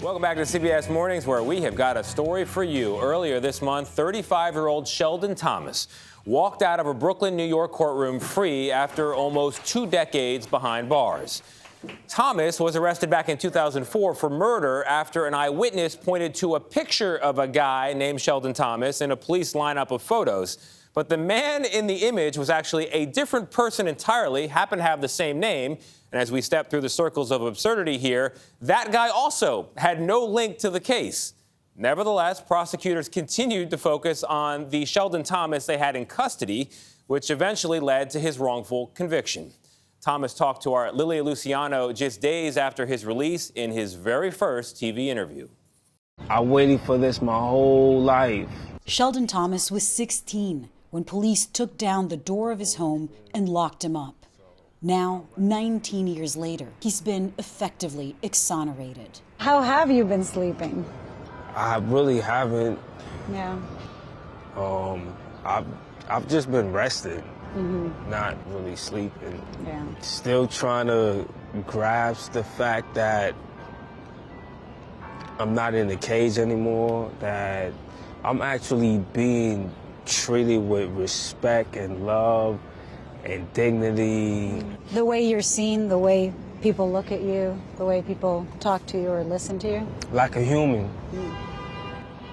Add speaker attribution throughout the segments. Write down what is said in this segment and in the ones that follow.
Speaker 1: Welcome back to CBS Mornings, where we have got a story for you. Earlier this month, 35-year-old Sheldon Thomas walked out of a Brooklyn, New York courtroom free after almost 2 decades behind bars. Thomas was arrested back in 2004 for murder after an eyewitness pointed to a picture of a guy named Sheldon Thomas in a police lineup of photos. But the man in the image was actually a different person entirely, happened to have the same name. And as we step through the circles of absurdity here, that guy also had no link to the case. Nevertheless, prosecutors continued to focus on the Sheldon Thomas they had in custody, which eventually led to his wrongful conviction. Thomas talked to our Lilia Luciano just days after his release in his very first TV interview.
Speaker 2: I waited for this my whole life.
Speaker 3: Sheldon Thomas was 16 when police took down the door of his home and locked him up. Now, 19 years later, he's been effectively exonerated.
Speaker 4: How have you been sleeping?
Speaker 2: I really haven't.
Speaker 4: Yeah.
Speaker 2: I've just been rested, not really sleeping.
Speaker 4: Yeah.
Speaker 2: Still trying to grasp the fact that I'm not in the cage anymore, that I'm actually being treated with respect and love and dignity.
Speaker 4: The way you're seen, the way people look at you, the way people talk to you or listen to you.
Speaker 2: Like a human.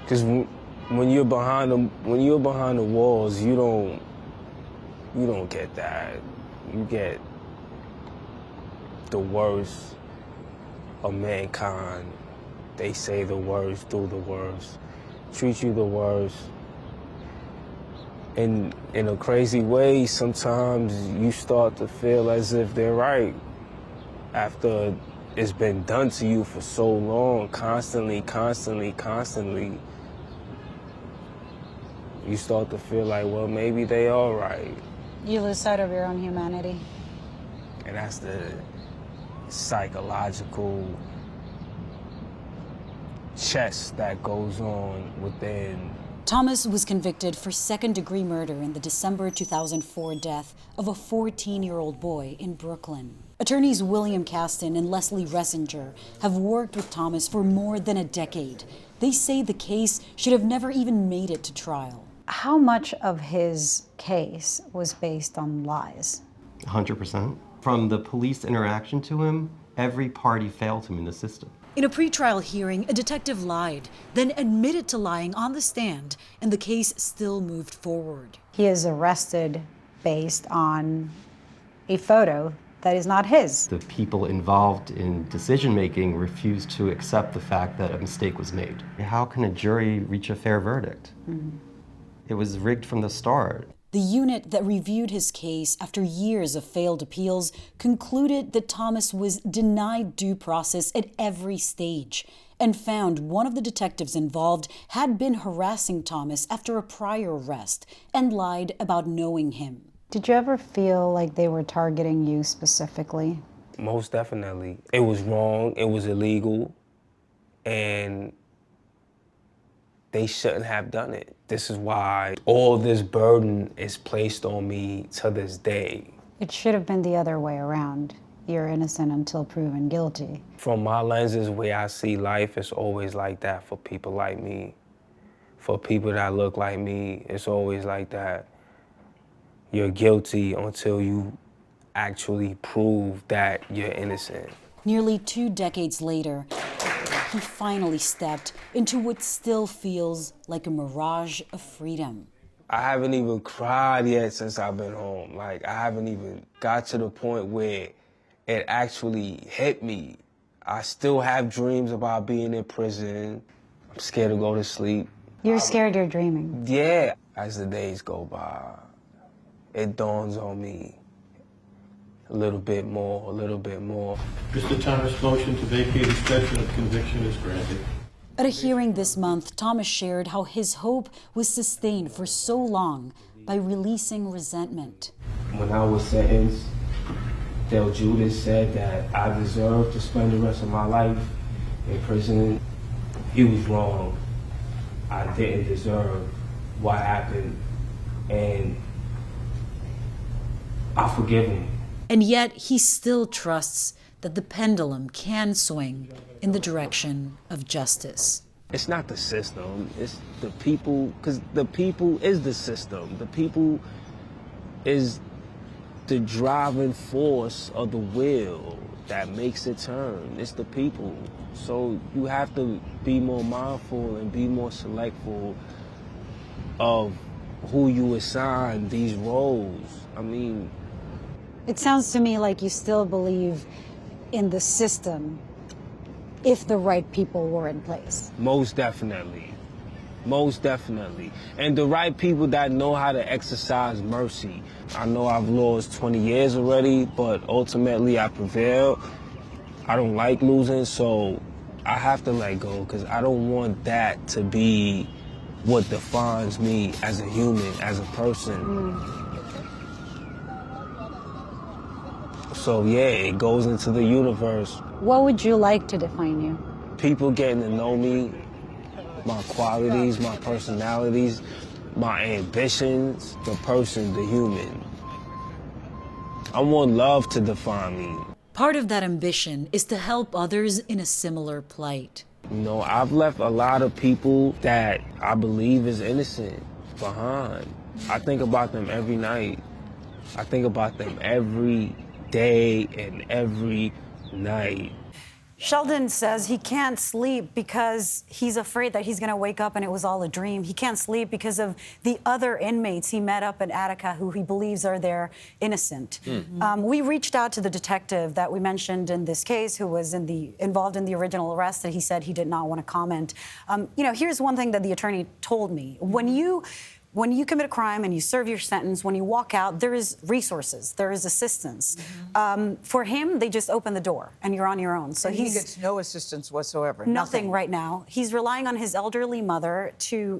Speaker 2: Because when you're behind the walls, you don't get that. You get the worst of mankind. They say the worst, do the worst, treat you the worst. In a crazy way, sometimes you start to feel as if they're right. After it's been done to you for so long, constantly, you start to feel like, well, maybe they are right.
Speaker 4: You lose sight of your own humanity.
Speaker 2: And that's the psychological chess that goes on within.
Speaker 3: Thomas was convicted for second-degree murder in the December 2004 death of a 14-year-old boy in Brooklyn. Attorneys William Kasten and Leslie Ressinger have worked with Thomas for more than a decade. They say the case should have never even made it to trial.
Speaker 4: How much of his case was based on lies?
Speaker 5: 100%. From the police interaction to him, every party failed him in the system.
Speaker 3: In a pretrial hearing, a detective lied, then admitted to lying on the stand, and the case still moved forward.
Speaker 4: He is arrested based on a photo that is not his.
Speaker 5: The people involved in decision-making refused to accept the fact that a mistake was made. How can a jury reach a fair verdict? It was rigged from the start.
Speaker 3: The unit that reviewed his case after years of failed appeals concluded that Thomas was denied due process at every stage and found one of the detectives involved had been harassing Thomas after a prior arrest and lied about knowing him.
Speaker 4: Did you ever feel like they were targeting you specifically?
Speaker 2: Most definitely. It was wrong, it was illegal, and they shouldn't have done it. This is why all this burden is placed on me to this day.
Speaker 4: It should have been the other way around. You're innocent until proven guilty.
Speaker 2: From my lenses, the way I see life, it's always like that for people like me. For people that look like me, it's always like that. You're guilty until you actually prove that you're innocent.
Speaker 3: Nearly 2 decades later, he finally stepped into what still feels like a mirage of freedom.
Speaker 2: I haven't even cried yet since I've been home. Like, I haven't even got to the point where it actually hit me. I still have dreams about being in prison. I'm scared to go to sleep.
Speaker 4: You're scared you're dreaming.
Speaker 2: Yeah. As the days go by, it dawns on me a little bit more.
Speaker 6: Mr. Thomas' motion to vacate his judgment of conviction is granted.
Speaker 3: At a hearing this month, Thomas shared how his hope was sustained for so long by releasing resentment.
Speaker 2: When I was sentenced, Del Judas said that I deserved to spend the rest of my life in prison. He was wrong. I didn't deserve what happened, and I forgive him.
Speaker 3: And yet he still trusts that the pendulum can swing in the direction of justice.
Speaker 2: It's not the system, it's the people, because the people is the system. The people is the driving force of the wheel that makes it turn. It's the people. So you have to be more mindful and be more selectful of who you assign these roles. I mean,
Speaker 4: It sounds to me like you still believe in the system if the right people were in place.
Speaker 2: most definitely. Most definitely. And the right people that know how to exercise mercy. I know I've lost 20 years already, but ultimately I prevailed. I don't like losing, so I have to let go because I don't want that to be what defines me as a human, as a person. So yeah, it goes into the universe.
Speaker 4: What would you like to define you?
Speaker 2: People getting to know me, my qualities, my personalities, my ambitions, the person, the human. I want love to define me.
Speaker 3: Part of that ambition is to help others in a similar plight.
Speaker 2: You know, I've left a lot of people that I believe is innocent behind. I think about them every night. I think about them every day and every night.
Speaker 7: Sheldon says he can't sleep because he's afraid that he's going to wake up and it was all a dream. He can't sleep because of the other inmates he met up in Attica who he believes are there innocent. We reached out to the detective that we mentioned in this case who was involved in the original arrest, and he said he did not want to comment. Here's one thing that the attorney told me. When you commit a crime and you serve your sentence, when you walk out, there is resources, there is assistance. For him, they just open the door and you're on your own. So
Speaker 8: he gets no assistance whatsoever.
Speaker 7: Nothing right now. He's relying on his elderly mother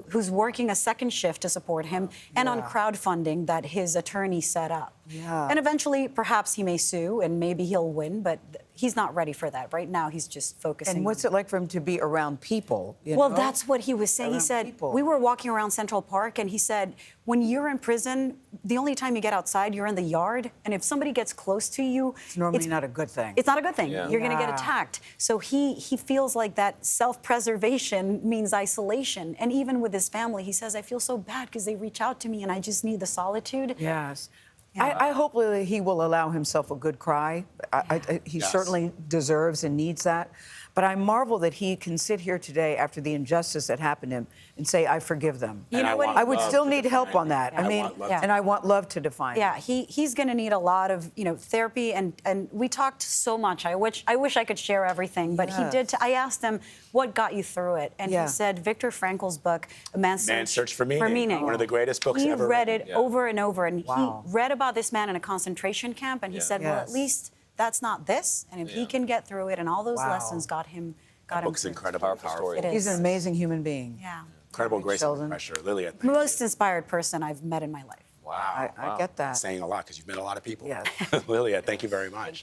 Speaker 7: who's working a second shift to support him and on crowdfunding that his attorney set up.
Speaker 8: Yeah.
Speaker 7: And eventually, perhaps he may sue and maybe he'll win, but he's not ready for that. Right now, he's just focusing.
Speaker 8: And what's it like for him to be around people?
Speaker 7: Well, that's what he was saying. He said, we were walking around Central Park, and he said, when you're in prison, the only time you get outside, you're in the yard. And if somebody gets close to you,
Speaker 8: It's normally not a good thing.
Speaker 7: It's not a good thing. You're going to get attacked. So he feels like that self-preservation means isolation. And even with his family, he says, I feel so bad because they reach out to me and I just need the solitude.
Speaker 8: Yes. I hope Lilia, he will allow himself a good cry. He certainly deserves and needs that. But I marvel that he can sit here today after the injustice that happened to him and say, I forgive them.
Speaker 7: You know what?
Speaker 8: I would still need help on that. I mean, and I want love to define.
Speaker 7: Yeah, he's going to need a lot of therapy, and we talked so much. I wish I could share everything, but he did. I asked him what got you through it, and he said Viktor Frankl's book, A Man's Search for Meaning.
Speaker 9: One of the greatest books ever.
Speaker 7: He read it over and over, and he read about this man in a concentration camp, and he said, well, at least that's not this, and if he can get through it, and all those lessons got him.
Speaker 9: That book's incredible. Powerful.
Speaker 8: He's an amazing human being.
Speaker 7: Yeah.
Speaker 9: Incredible grace and pressure. Lilia, thank you.
Speaker 7: Most inspired person I've met in my life.
Speaker 9: Wow.
Speaker 8: I get that.
Speaker 9: Saying a lot because you've met a lot of people.
Speaker 8: Yes.
Speaker 9: Lilia, thank you very much.